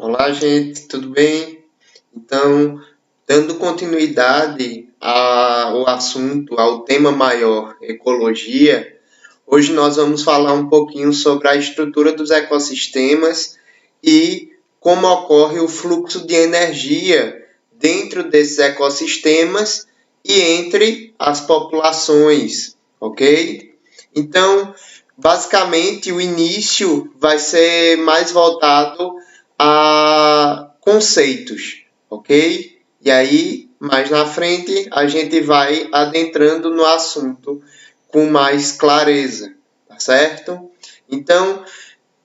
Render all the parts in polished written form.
Olá, gente, tudo bem? Então, dando continuidade ao assunto, ao tema maior, ecologia, hoje nós vamos falar um pouquinho sobre a estrutura dos ecossistemas e como ocorre o fluxo de energia dentro desses ecossistemas e entre as populações, ok? Então, basicamente, o início vai ser mais voltado a conceitos, ok? E aí, mais na frente, a gente vai adentrando no assunto com mais clareza, tá certo? Então,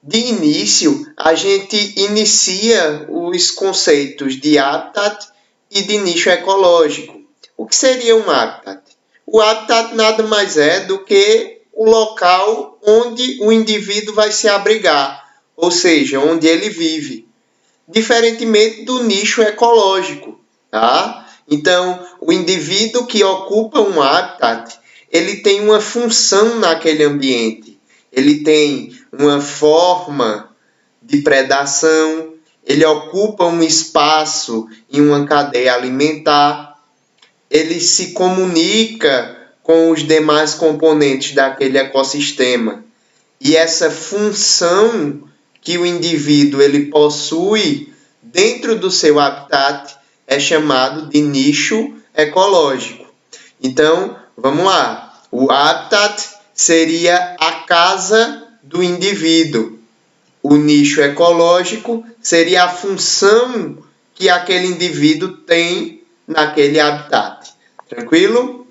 de início, a gente inicia os conceitos de habitat e de nicho ecológico. O que seria um habitat? O habitat nada mais é do que o local onde o indivíduo vai se abrigar, ou seja, onde ele vive, diferentemente do nicho ecológico, tá? Então, o indivíduo que ocupa um habitat, ele tem uma função naquele ambiente, ele tem uma forma de predação, ele ocupa um espaço em uma cadeia alimentar, ele se comunica com os demais componentes daquele ecossistema. E essa função que o indivíduo ele possui dentro do seu habitat é chamado de nicho ecológico. Então, vamos lá. O habitat seria a casa do indivíduo. O nicho ecológico seria a função que aquele indivíduo tem naquele habitat. Tranquilo?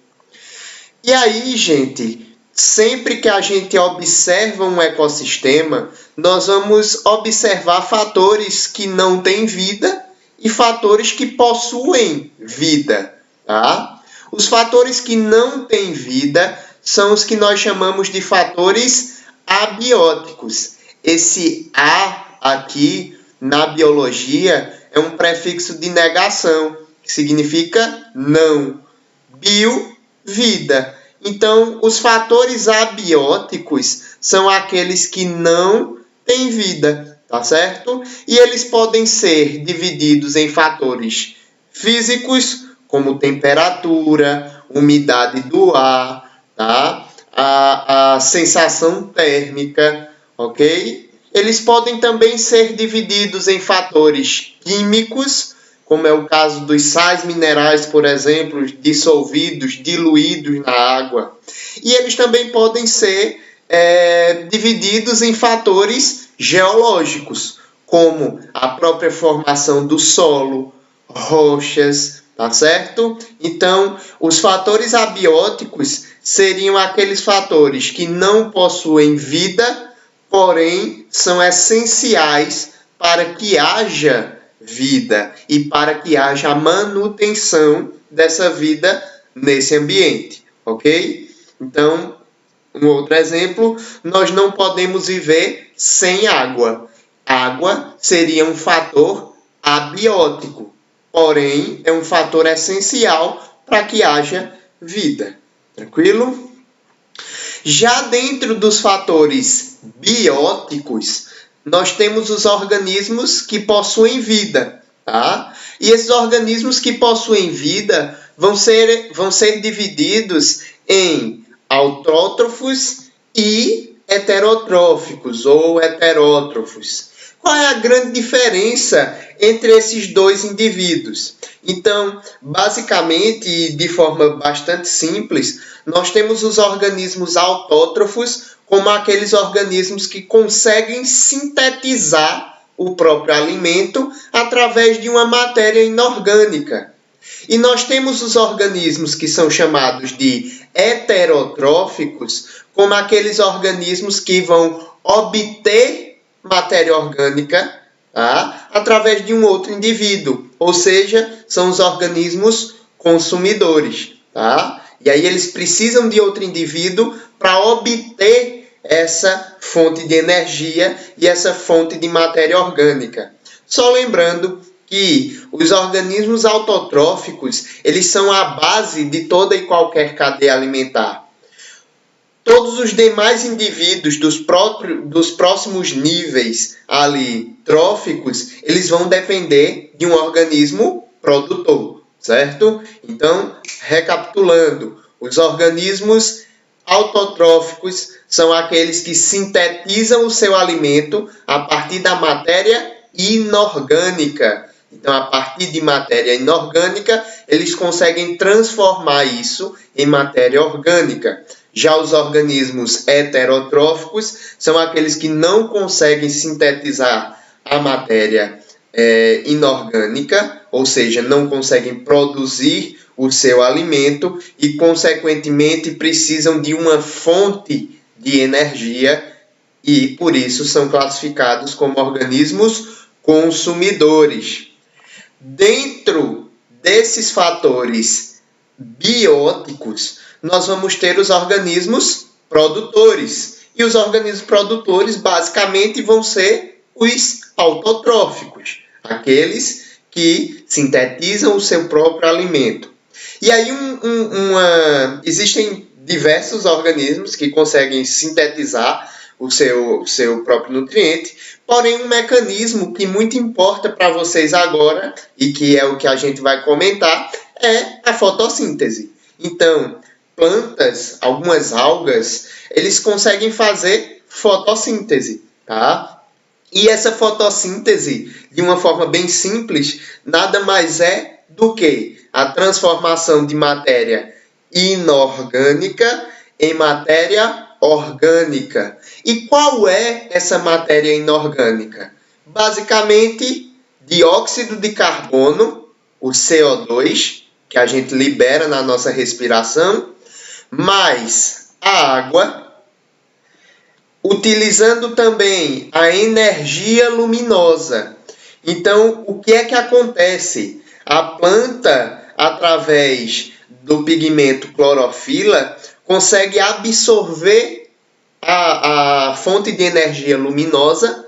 E aí, gente, sempre que a gente observa um ecossistema, nós vamos observar fatores que não têm vida e fatores que possuem vida, tá? Os fatores que não têm vida são os que nós chamamos de fatores abióticos. Esse A aqui, na biologia, é um prefixo de negação, que significa não. Bio, vida. Então, os fatores abióticos são aqueles que não têm vida, tá certo? E eles podem ser divididos em fatores físicos, como temperatura, umidade do ar, tá? A sensação térmica, ok? Eles podem também ser divididos em fatores químicos, como é o caso dos sais minerais, por exemplo, dissolvidos, diluídos na água. E eles também podem ser divididos em fatores geológicos, como a própria formação do solo, rochas, tá certo? Então, os fatores abióticos seriam aqueles fatores que não possuem vida, porém são essenciais para que haja vida e para que haja a manutenção dessa vida nesse ambiente, ok? Então, um outro exemplo, nós não podemos viver sem água. Água seria um fator abiótico, porém é um fator essencial para que haja vida. Tranquilo? Já dentro dos fatores bióticos, nós temos os organismos que possuem vida, tá? E esses organismos que possuem vida vão ser divididos em autótrofos e heterotróficos ou heterótrofos. Qual é a grande diferença entre esses dois indivíduos? Então, basicamente, e de forma bastante simples, nós temos os organismos autótrofos como aqueles organismos que conseguem sintetizar o próprio alimento através de uma matéria inorgânica. E nós temos os organismos que são chamados de heterotróficos, como aqueles organismos que vão obter matéria orgânica, tá? Através de um outro indivíduo, ou seja, são os organismos consumidores, tá? E aí eles precisam de outro indivíduo para obter essa fonte de energia e essa fonte de matéria orgânica. Só lembrando que os organismos autotróficos, eles são a base de toda e qualquer cadeia alimentar. Todos os demais indivíduos dos próximos níveis ali tróficos, eles vão depender de um organismo produtor, certo? Então, recapitulando, os organismos autotróficos são aqueles que sintetizam o seu alimento a partir da matéria inorgânica. Então, a partir de matéria inorgânica, eles conseguem transformar isso em matéria orgânica. Já os organismos heterotróficos são aqueles que não conseguem sintetizar a matéria inorgânica, ou seja, não conseguem produzir o seu alimento e, consequentemente, precisam de uma fonte de energia e, por isso, são classificados como organismos consumidores. Dentro desses fatores bióticos, nós vamos ter os organismos produtores. E os organismos produtores, basicamente, vão ser os autotróficos, aqueles que sintetizam o seu próprio alimento. E aí, existem diversos organismos que conseguem sintetizar o seu próprio nutriente, porém um mecanismo que muito importa para vocês agora, e que é o que a gente vai comentar, é a fotossíntese. Então, plantas, algumas algas, eles conseguem fazer fotossíntese, tá? E essa fotossíntese, de uma forma bem simples, nada mais é do que a transformação de matéria inorgânica em matéria orgânica. E qual é essa matéria inorgânica? Basicamente, dióxido de carbono, o CO2, que a gente libera na nossa respiração, mais a água, utilizando também a energia luminosa. Então, o que é que acontece? A planta, através do pigmento clorofila, consegue absorver a fonte de energia luminosa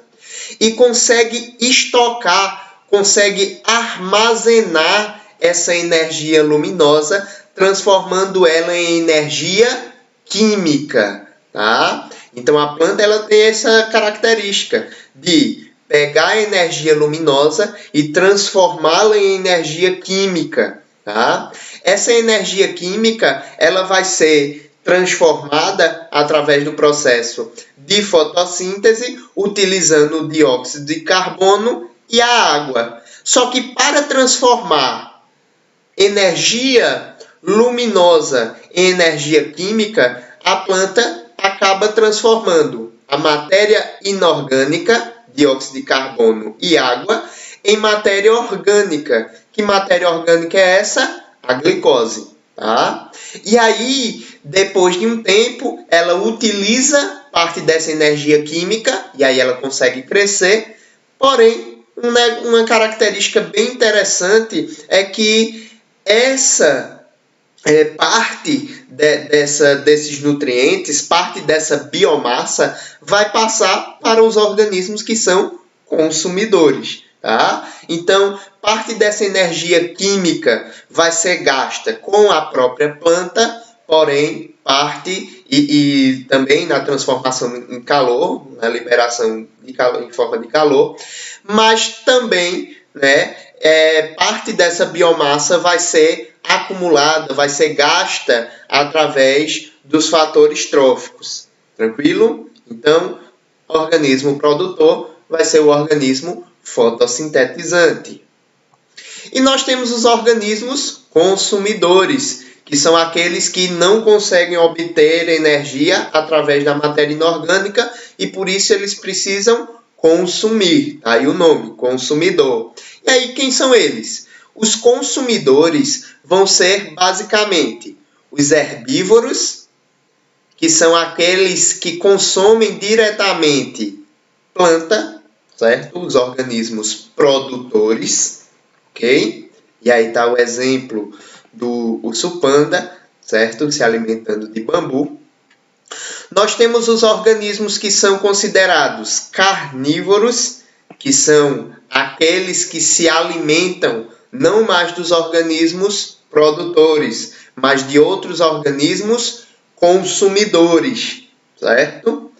e consegue estocar, consegue armazenar essa energia luminosa, transformando ela em energia química, tá? Então, a planta ela tem essa característica de pegar a energia luminosa e transformá-la em energia química, tá? Essa energia química ela vai ser transformada através do processo de fotossíntese, utilizando o dióxido de carbono e a água. Só que para transformar energia luminosa em energia química, a planta acaba transformando a matéria inorgânica, dióxido de carbono e água, em matéria orgânica. Que matéria orgânica é essa? A glicose, tá? E aí, depois de um tempo, ela utiliza parte dessa energia química, e aí ela consegue crescer. Porém, uma característica bem interessante é que essa parte desses nutrientes, parte dessa biomassa, vai passar para os organismos que são consumidores, tá? Então, parte dessa energia química vai ser gasta com a própria planta, porém, parte e também na transformação em calor, na liberação de calor, em forma de calor, mas também, parte dessa biomassa vai ser acumulada, vai ser gasta através dos fatores tróficos. Tranquilo? Então, o organismo produtor vai ser o organismo fotossintetizante. E nós temos os organismos consumidores, que são aqueles que não conseguem obter energia através da matéria inorgânica e por isso eles precisam consumir. Tá aí o nome, consumidor. E aí, quem são eles? Os consumidores vão ser basicamente os herbívoros, que são aqueles que consomem diretamente planta, certo? Os organismos produtores, ok? E aí está o exemplo do urso panda, certo? Se alimentando de bambu. Nós temos os organismos que são considerados carnívoros, que são aqueles que se alimentam não mais dos organismos produtores, mas de outros organismos consumidores, certo?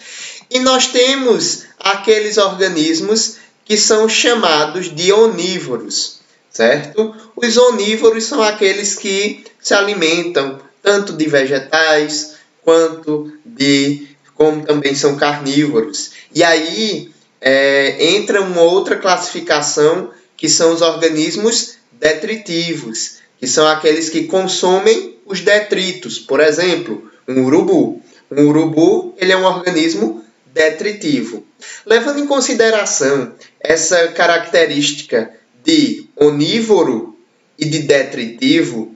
E nós temos aqueles organismos que são chamados de onívoros, certo? Os onívoros são aqueles que se alimentam tanto de vegetais como também são carnívoros. E aí entra uma outra classificação que são os organismos detritivos, que são aqueles que consomem os detritos. Por exemplo, um urubu. Um urubu ele é um organismo detritivo. Levando em consideração essa característica de onívoro e de detritivo,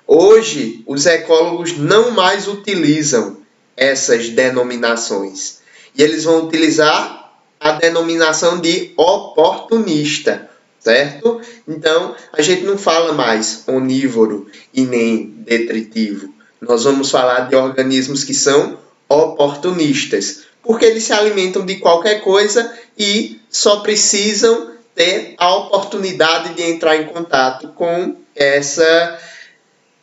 hoje os ecólogos não mais utilizam essas denominações. E eles vão utilizar a denominação de oportunista, certo? Então, a gente não fala mais onívoro e nem detritivo. Nós vamos falar de organismos que são oportunistas, porque eles se alimentam de qualquer coisa e só precisam ter a oportunidade de entrar em contato com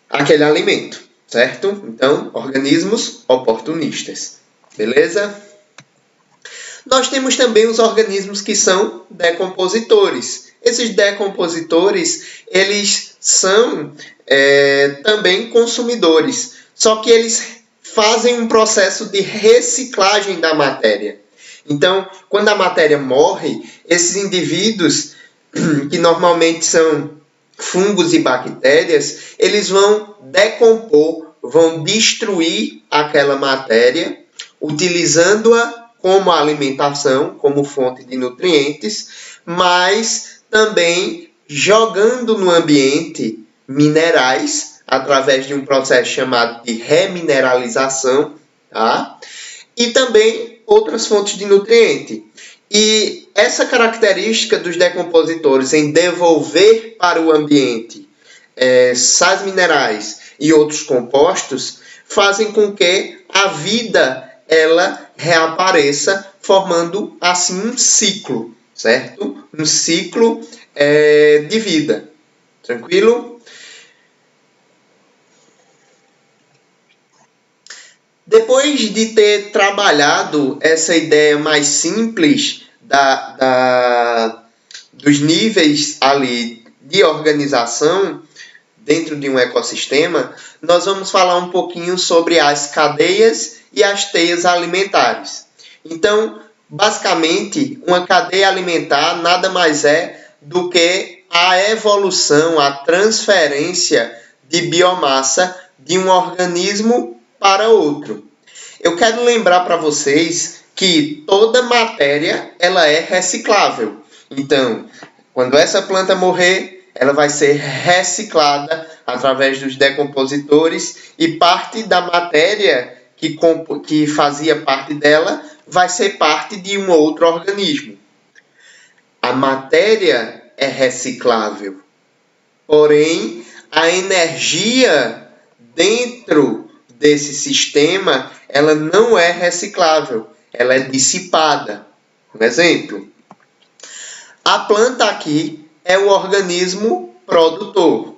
aquele alimento, certo? Então, organismos oportunistas, beleza? Nós temos também os organismos que são decompositores. Esses decompositores, eles são também consumidores, só que eles fazem um processo de reciclagem da matéria. Então, quando a matéria morre, esses indivíduos, que normalmente são fungos e bactérias, eles vão decompor, vão destruir aquela matéria, utilizando-a como alimentação, como fonte de nutrientes, mas também jogando no ambiente minerais através de um processo chamado de remineralização, tá? E também outras fontes de nutriente. E essa característica dos decompositores em devolver para o ambiente sais minerais e outros compostos fazem com que a vida ela reapareça, formando assim um ciclo, certo? Um ciclo de vida. Tranquilo? Depois de ter trabalhado essa ideia mais simples dos níveis ali de organização dentro de um ecossistema, nós vamos falar um pouquinho sobre as cadeias e as teias alimentares. Então, basicamente, uma cadeia alimentar nada mais é do que a evolução, a transferência de biomassa de um organismo para outro. Eu quero lembrar para vocês que toda matéria ela é reciclável. Então, quando essa planta morrer, ela vai ser reciclada através dos decompositores e parte da matéria que fazia parte dela vai ser parte de um outro organismo. A matéria é reciclável, porém a energia dentro desse sistema ela não é reciclável, ela é dissipada. Um exemplo, a planta aqui é o organismo produtor.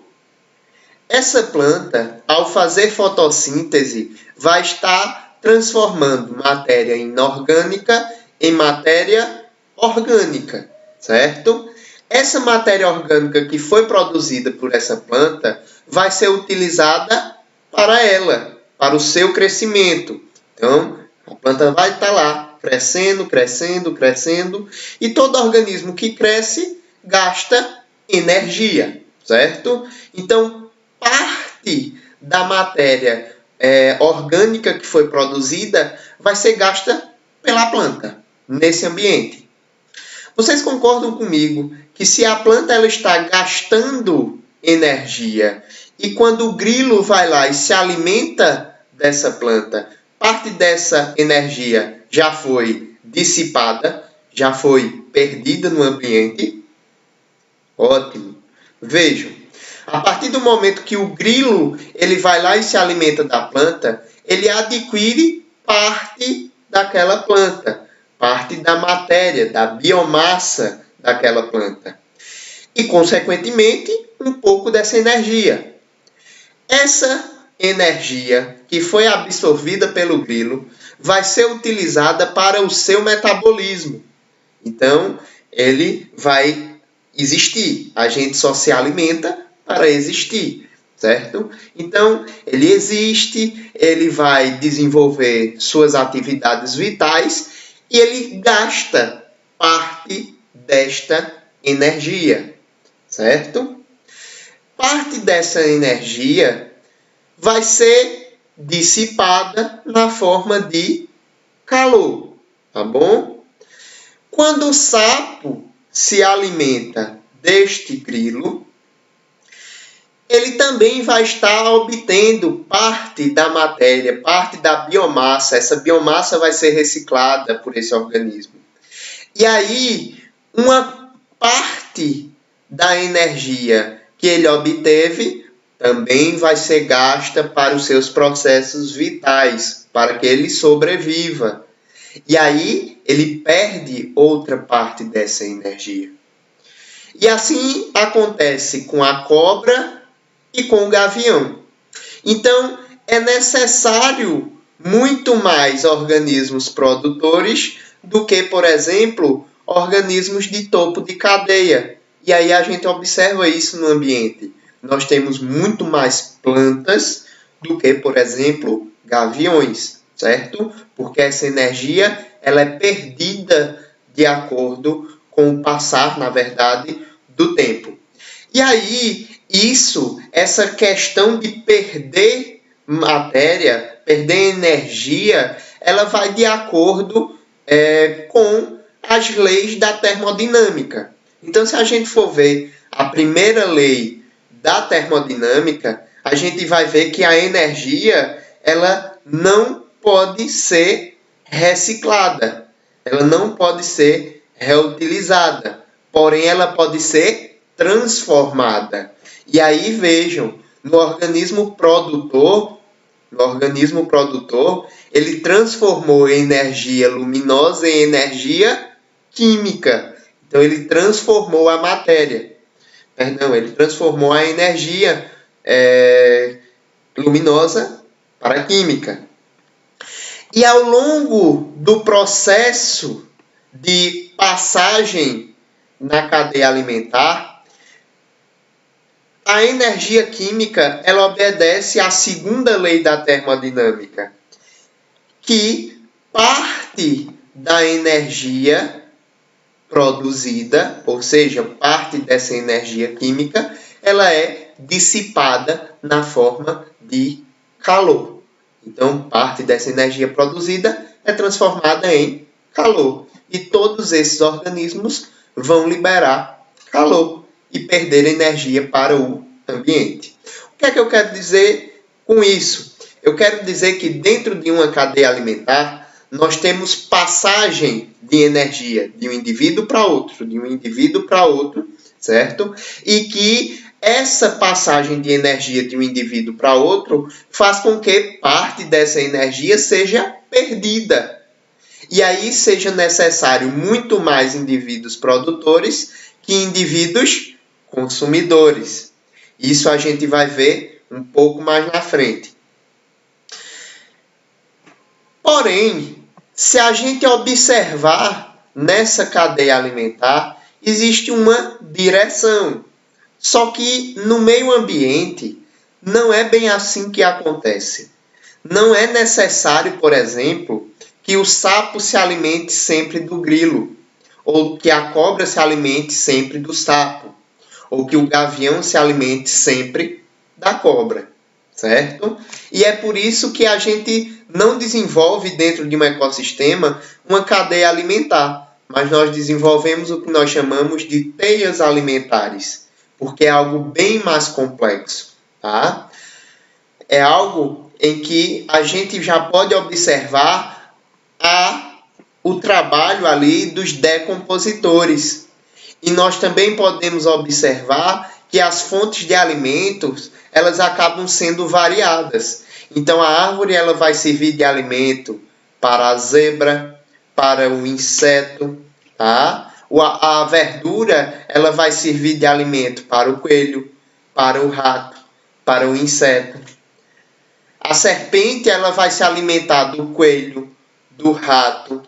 Essa planta, ao fazer fotossíntese, vai estar transformando matéria inorgânica em matéria orgânica, certo? Essa matéria orgânica que foi produzida por essa planta vai ser utilizada para ela, para o seu crescimento. Então, a planta vai estar lá, crescendo, crescendo, crescendo, e todo organismo que cresce gasta energia, certo? Então, parte da matéria orgânica que foi produzida vai ser gasta pela planta, nesse ambiente. Vocês concordam comigo que se a planta ela está gastando energia e quando o grilo vai lá e se alimenta dessa planta, parte dessa energia já foi dissipada, já foi perdida no ambiente? Ótimo. Vejam, a partir do momento que o grilo ele vai lá e se alimenta da planta, ele adquire parte daquela planta, parte da matéria, da biomassa daquela planta. E, consequentemente, um pouco dessa energia. Essa energia que foi absorvida pelo grilo vai ser utilizada para o seu metabolismo. Então, ele vai existir. A gente só se alimenta para existir, certo? Então, ele existe, ele vai desenvolver suas atividades vitais e ele gasta parte desta energia, certo? Parte dessa energia vai ser dissipada na forma de calor, tá bom? Quando o sapo se alimenta deste grilo, ele também vai estar obtendo parte da matéria, parte da biomassa. Essa biomassa vai ser reciclada por esse organismo. E aí, uma parte da energia que ele obteve também vai ser gasta para os seus processos vitais, para que ele sobreviva. E aí, ele perde outra parte dessa energia. E assim acontece com a cobra e com o gavião. Então, é necessário muito mais organismos produtores do que, por exemplo, organismos de topo de cadeia. E aí a gente observa isso no ambiente. Nós temos muito mais plantas do que, por exemplo, gaviões, certo? Porque essa energia ela é perdida de acordo com o passar, na verdade, do tempo. E aí, essa questão de perder matéria, perder energia, ela vai de acordo com as leis da termodinâmica. Então, se a gente for ver a primeira lei da termodinâmica, a gente vai ver que a energia ela não pode ser reciclada, ela não pode ser reutilizada, porém ela pode ser transformada. E aí vejam, no organismo produtor, ele transformou energia luminosa em energia química. Então ele transformou a matéria. Ele transformou a energia luminosa para a química. E ao longo do processo de passagem na cadeia alimentar, a energia química ela obedece à segunda lei da termodinâmica, que parte da energia produzida, ou seja, parte dessa energia química, ela é dissipada na forma de calor. Então, parte dessa energia produzida é transformada em calor. E todos esses organismos vão liberar calor e perder energia para o ambiente. O que é que eu quero dizer com isso? Eu quero dizer que dentro de uma cadeia alimentar, nós temos passagem de energia de um indivíduo para outro, certo? E que essa passagem de energia de um indivíduo para outro faz com que parte dessa energia seja perdida. E aí seja necessário muito mais indivíduos produtores que indivíduos consumidores. Isso a gente vai ver um pouco mais na frente. Porém, se a gente observar nessa cadeia alimentar, existe uma direção. Só que no meio ambiente não é bem assim que acontece. Não é necessário, por exemplo, que o sapo se alimente sempre do grilo, ou que a cobra se alimente sempre do sapo, ou que o gavião se alimente sempre da cobra, certo? E é por isso que a gente não desenvolve dentro de um ecossistema uma cadeia alimentar, mas nós desenvolvemos o que nós chamamos de teias alimentares, porque é algo bem mais complexo, tá? É algo em que a gente já pode observar o trabalho ali dos decompositores. E nós também podemos observar que as fontes de alimentos, elas acabam sendo variadas. Então a árvore ela vai servir de alimento para a zebra, para o inseto, tá? A verdura ela vai servir de alimento para o coelho, para o rato, para o inseto. A serpente ela vai se alimentar do coelho, do rato,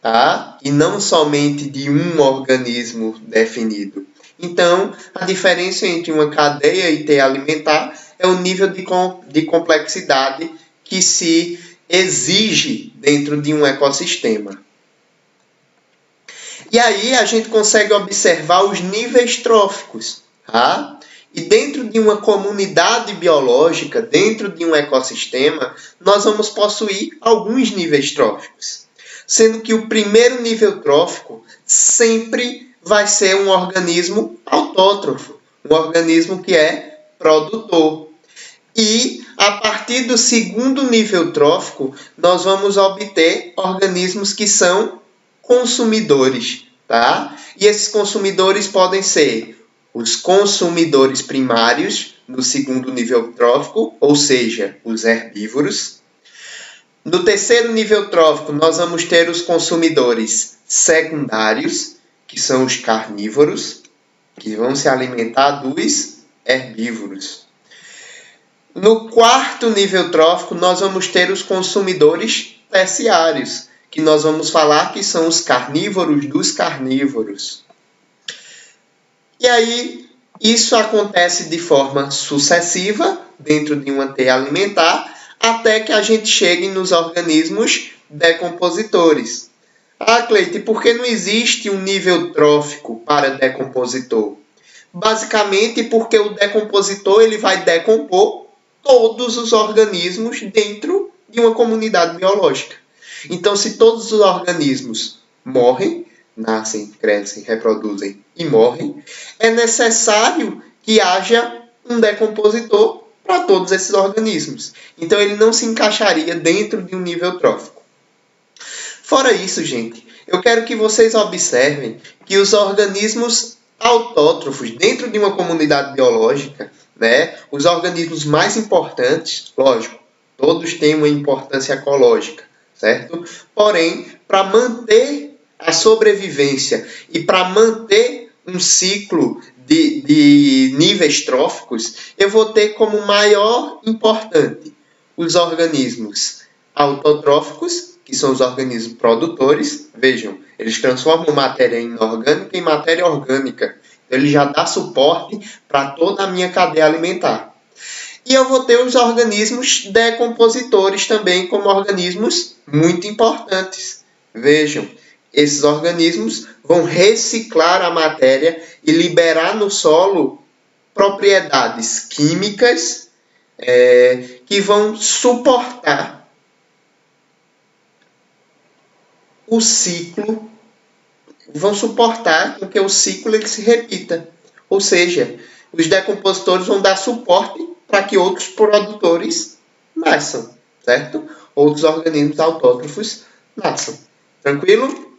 tá? E não somente de um organismo definido. Então, a diferença entre uma cadeia e teia alimentar é o nível de complexidade que se exige dentro de um ecossistema. E aí a gente consegue observar os níveis tróficos, tá? E dentro de uma comunidade biológica, dentro de um ecossistema, nós vamos possuir alguns níveis tróficos. Sendo que o primeiro nível trófico sempre vai ser um organismo autótrofo, um organismo que é produtor. E a partir do segundo nível trófico, nós vamos obter organismos que são consumidores, tá? E esses consumidores podem ser os consumidores primários, no segundo nível trófico, ou seja, os herbívoros. No terceiro nível trófico, nós vamos ter os consumidores secundários, que são os carnívoros, que vão se alimentar dos herbívoros. No quarto nível trófico, nós vamos ter os consumidores terciários, que nós vamos falar que são os carnívoros dos carnívoros. E aí, isso acontece de forma sucessiva, dentro de uma teia alimentar, até que a gente chegue nos organismos decompositores. Ah, Cleide, por que não existe um nível trófico para decompositor? Basicamente porque o decompositor ele vai decompor todos os organismos dentro de uma comunidade biológica. Então, se todos os organismos morrem, nascem, crescem, reproduzem e morrem, é necessário que haja um decompositor para todos esses organismos. Então, ele não se encaixaria dentro de um nível trófico. Fora isso, gente, eu quero que vocês observem que os organismos autótrofos dentro de uma comunidade biológica, né, os organismos mais importantes, lógico, todos têm uma importância ecológica, certo? Porém, para manter a sobrevivência e para manter um ciclo de níveis tróficos, eu vou ter como maior importante os organismos autotróficos, que são os organismos produtores. Vejam, eles transformam matéria inorgânica em matéria orgânica. Então, ele já dá suporte para toda a minha cadeia alimentar. E eu vou ter os organismos decompositores também como organismos muito importantes. Vejam, esses organismos vão reciclar a matéria e liberar no solo propriedades químicas que vão suportar o ciclo, vão suportar que o ciclo ele se repita. Ou seja, os decompositores vão dar suporte para que outros produtores nasçam, certo? Outros organismos autótrofos nasçam. Tranquilo?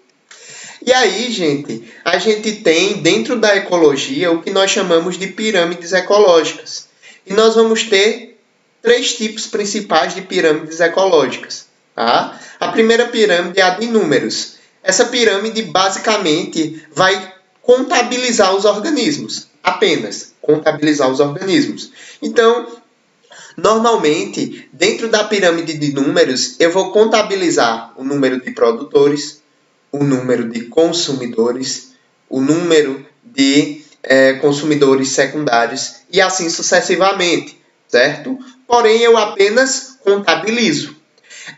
E aí, gente, a gente tem dentro da ecologia o que nós chamamos de pirâmides ecológicas. E nós vamos ter 3 tipos principais de pirâmides ecológicas. Tá? A primeira pirâmide é a de números. Essa pirâmide basicamente vai contabilizar os organismos. Apenas contabilizar os organismos. Então, normalmente, dentro da pirâmide de números, eu vou contabilizar o número de produtores, o número de consumidores, o número de consumidores secundários e assim sucessivamente, certo? Porém, eu apenas contabilizo.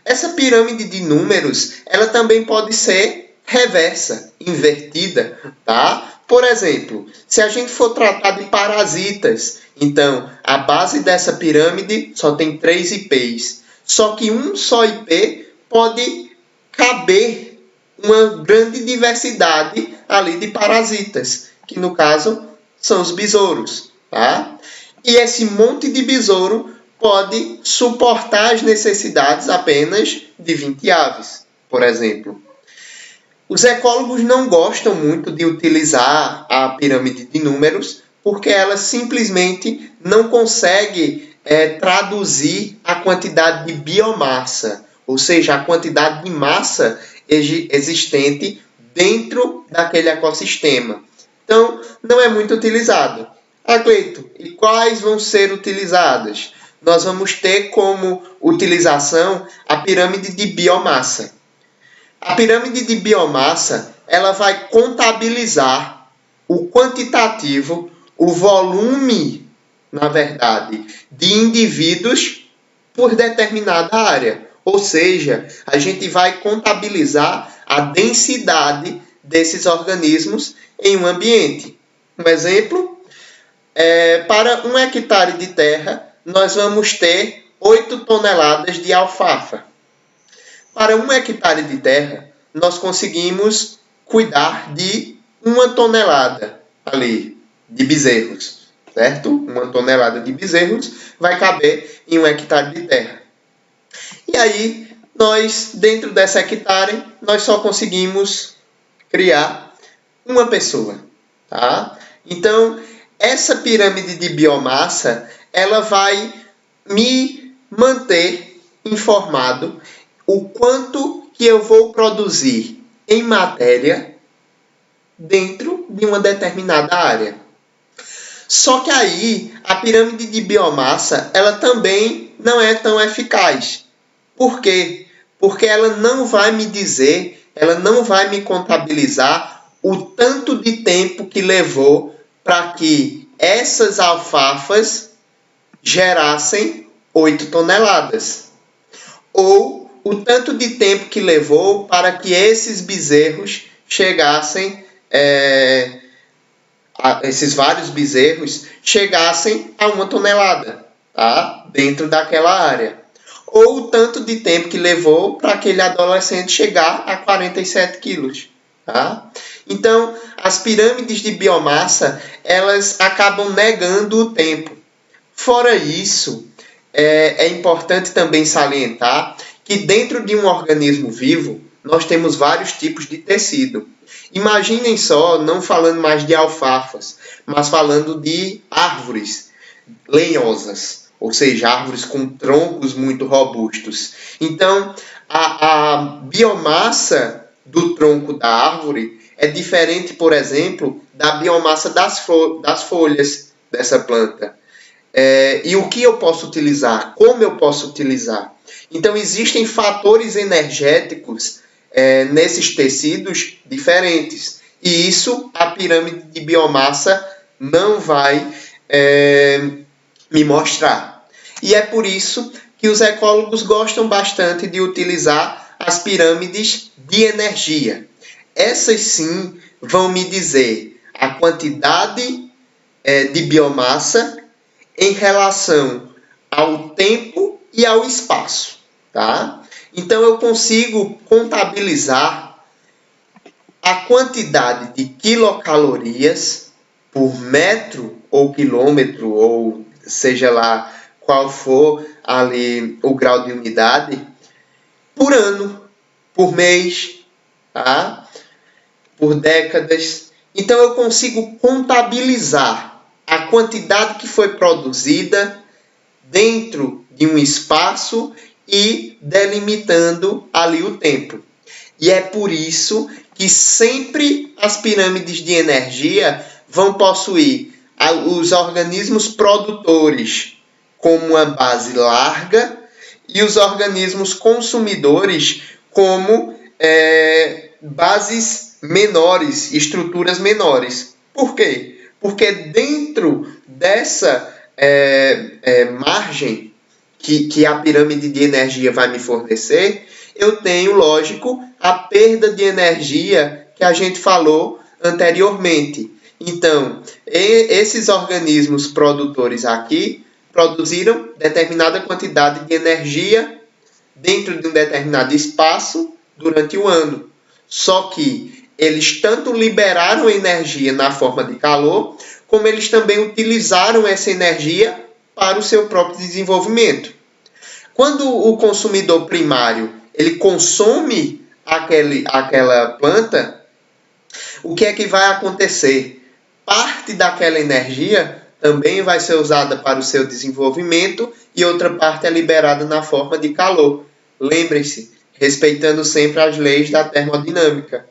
Essa pirâmide de números, ela também pode ser reversa, invertida, tá? Por exemplo, se a gente for tratar de parasitas, então a base dessa pirâmide só tem 3 IPs. Só que um só IP pode caber uma grande diversidade ali de parasitas, que no caso são os besouros, tá? E esse monte de besouro pode suportar as necessidades apenas de 20 aves, por exemplo. Os ecólogos não gostam muito de utilizar a pirâmide de números porque ela simplesmente não consegue traduzir a quantidade de biomassa, ou seja, a quantidade de massa existente dentro daquele ecossistema. Então, não é muito utilizado. Cleito, e quais vão ser utilizadas? nós vamos ter como utilização a pirâmide de biomassa. A pirâmide de biomassa, ela vai contabilizar o quantitativo, o volume, na verdade, de indivíduos por determinada área. Ou seja, a gente vai contabilizar a densidade desses organismos em um ambiente. Um exemplo, para 1 hectare de terra, nós vamos ter 8 toneladas de alfafa. Para 1 hectare de terra, nós conseguimos cuidar de 1 tonelada ali de bezerros, certo? 1 tonelada de bezerros vai caber em 1 hectare de terra. E aí, nós, dentro dessa hectare, nós só conseguimos criar uma pessoa, tá? Então, essa pirâmide de biomassa, ela vai me manter informado o quanto que eu vou produzir em matéria dentro de uma determinada área. Só que aí, a pirâmide de biomassa, ela também não é tão eficaz. Por quê? Porque ela não vai me dizer, ela não vai me contabilizar o tanto de tempo que levou para que essas alfafas gerassem 8 toneladas. Ou o tanto de tempo que levou para que esses bezerros chegassem, esses vários bezerros chegassem a 1 tonelada, tá? Dentro daquela área. Ou o tanto de tempo que levou para aquele adolescente chegar a 47 quilos. Tá? Então, as pirâmides de biomassa, elas acabam negando o tempo. Fora isso, é importante também salientar que dentro de um organismo vivo, nós temos vários tipos de tecido. Imaginem só, não falando mais de alfafas, mas falando de árvores lenhosas, ou seja, árvores com troncos muito robustos. Então, a biomassa do tronco da árvore é diferente, por exemplo, da biomassa das folhas dessa planta. E o que eu posso utilizar? Como eu posso utilizar? Então, existem fatores energéticos nesses tecidos diferentes. E isso a pirâmide de biomassa não vai me mostrar. E é por isso que os ecólogos gostam bastante de utilizar as pirâmides de energia. Essas sim vão me dizer a quantidade de biomassa em relação ao tempo e ao espaço, tá? Então eu consigo contabilizar a quantidade de quilocalorias por metro ou quilômetro, ou seja lá qual for ali o grau de umidade, por ano, por mês, tá? Por décadas. Então eu consigo contabilizar a quantidade que foi produzida dentro de um espaço e delimitando ali o tempo. E é por isso que sempre as pirâmides de energia vão possuir os organismos produtores como uma base larga e os organismos consumidores como bases menores, estruturas menores. Por quê? Porque dentro dessa margem que a pirâmide de energia vai me fornecer, eu tenho, lógico, a perda de energia que a gente falou anteriormente. Então, esses organismos produtores aqui produziram determinada quantidade de energia dentro de um determinado espaço durante o ano. Só que eles tanto liberaram energia na forma de calor, como eles também utilizaram essa energia para o seu próprio desenvolvimento. Quando o consumidor primário ele consome aquela planta, o que é que vai acontecer? Parte daquela energia também vai ser usada para o seu desenvolvimento e outra parte é liberada na forma de calor. Lembrem-se, respeitando sempre as leis da termodinâmica.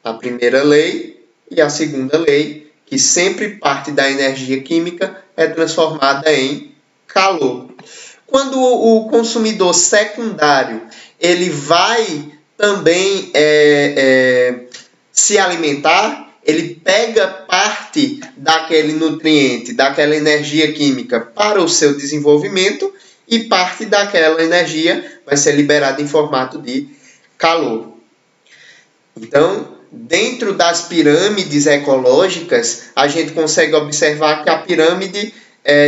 A primeira lei e a segunda lei, que sempre parte da energia química é transformada em calor. Quando o consumidor secundário ele vai também se alimentar, ele pega parte daquele nutriente, daquela energia química para o seu desenvolvimento e parte daquela energia vai ser liberada em formato de calor. Então, dentro das pirâmides ecológicas, a gente consegue observar que a pirâmide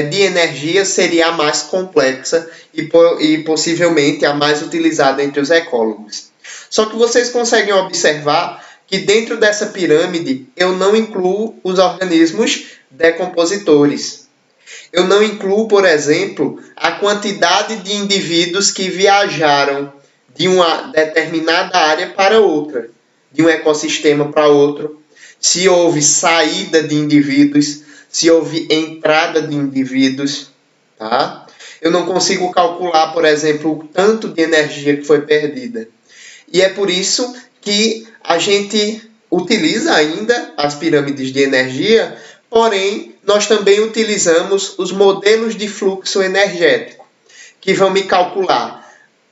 de energia seria a mais complexa e possivelmente a mais utilizada entre os ecólogos. Só que vocês conseguem observar que dentro dessa pirâmide eu não incluo os organismos decompositores. Eu não incluo, por exemplo, a quantidade de indivíduos que viajaram de uma determinada área para outra, de um ecossistema para outro, se houve saída de indivíduos, se houve entrada de indivíduos, tá? Eu não consigo calcular, por exemplo, o tanto de energia que foi perdida. E é por isso que a gente utiliza ainda as pirâmides de energia, porém, nós também utilizamos os modelos de fluxo energético, que vão me calcular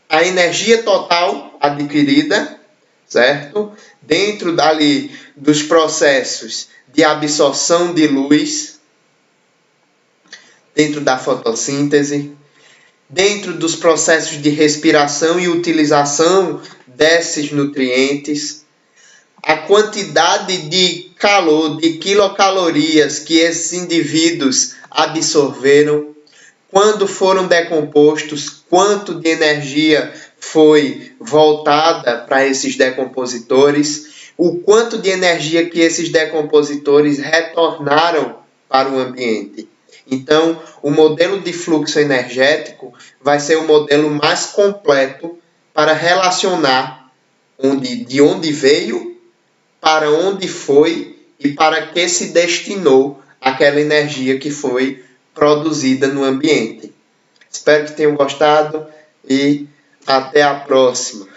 a energia total adquirida, certo? Dentro dali dos processos de absorção de luz, dentro da fotossíntese, dentro dos processos de respiração e utilização desses nutrientes, a quantidade de calor, de quilocalorias que esses indivíduos absorveram, quando foram decompostos, quanto de energia foi voltada para esses decompositores, o quanto de energia que esses decompositores retornaram para o ambiente. Então, o modelo de fluxo energético vai ser o modelo mais completo para relacionar de onde veio, para onde foi e para que se destinou aquela energia que foi produzida no ambiente. Espero que tenham gostado e até a próxima.